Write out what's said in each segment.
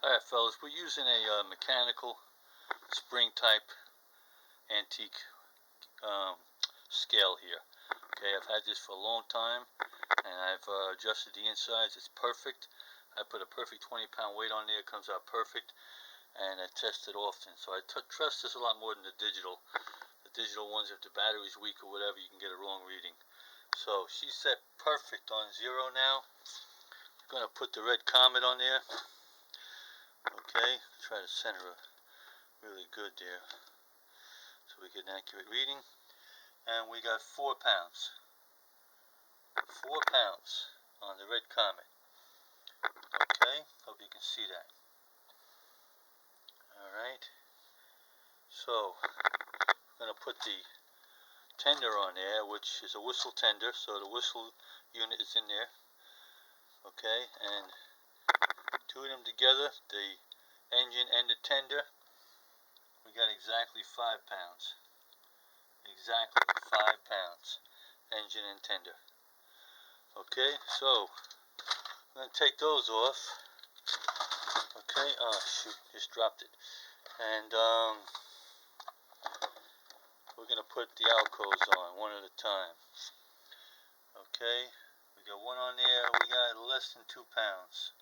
Alright fellas, we're using a mechanical spring type antique scale here. Okay, I've had this for a long time and I've adjusted the insides. It's perfect. I put a perfect 20-pound weight on there. It comes out perfect, and I test it often. So I trust this a lot more than the digital. The digital ones, if the battery's weak or whatever, you can get a wrong reading. So she's set perfect on 0 now. I'm going to put the red comet on there. Okay, try to center it really good there so we get an accurate reading. And we got 4 pounds. 4 pounds on the red comet. Okay, hope you can see that. Alright, so I'm going to put the tender on there, which is a whistle tender, so the whistle unit is in there. Okay, and two of them together, the engine and the tender, we got exactly 5 pounds. Exactly 5 pounds, engine and tender. Okay, so I'm going to take those off. Okay, oh shoot, just dropped it. And we're going to put the Alcos on one at a time. Okay, we got one on there, we got less than 2 pounds.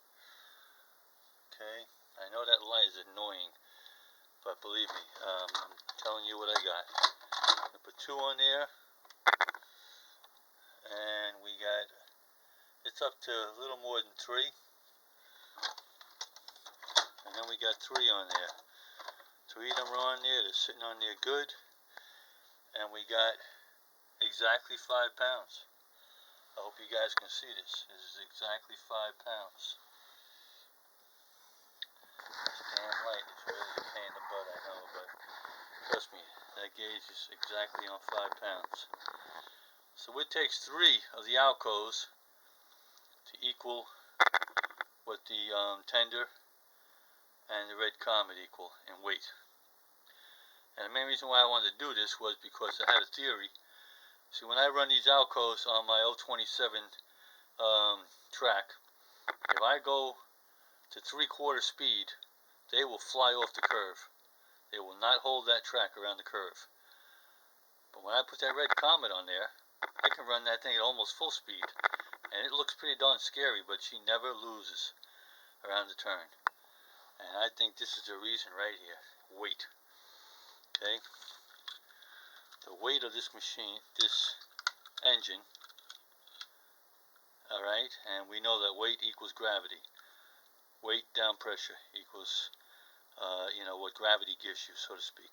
Okay, I know that light is annoying, but believe me, I'm telling you what I got. I put 2 on there, and we got, it's up to a little more than 3, and then we got 3 on there. 3 of them are on there, they're sitting on there good, and we got exactly 5 pounds. I hope you guys can see this. This is exactly 5 pounds. This damn light is really a pain in the butt, I know, but trust me, that gauge is exactly on 5 pounds. So it takes 3 of the Alcos to equal what the tender and the red comet equal in weight. And the main reason why I wanted to do this was because I had a theory. See, when I run these Alcos on my 027 track, if I go to 3/4 speed, they will fly off the curve. They will not hold that track around the curve. But when I put that red comet on there, I can run that thing at almost full speed. And it looks pretty darn scary, but she never loses around the turn. And I think this is the reason right here. Weight. Okay? The weight of this machine, this engine, alright, and we know that weight equals gravity. Weight down pressure equals, what gravity gives you, so to speak.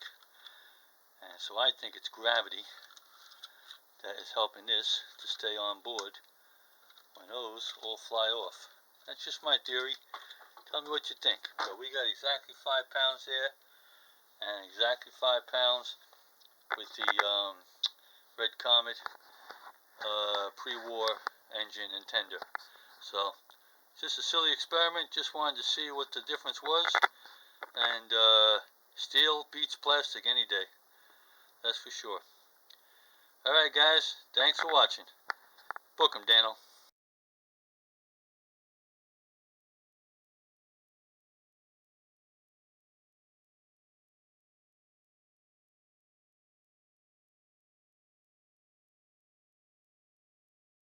And so I think it's gravity that is helping this to stay on board when those all fly off. That's just my theory. Tell me what you think. But we got exactly 5 pounds there, and exactly 5 pounds with the red comet pre-war engine and tender. So just a silly experiment. Just wanted to see what the difference was. And steel beats plastic any day. That's for sure. Alright guys, thanks for watching. Book 'em, Daniel.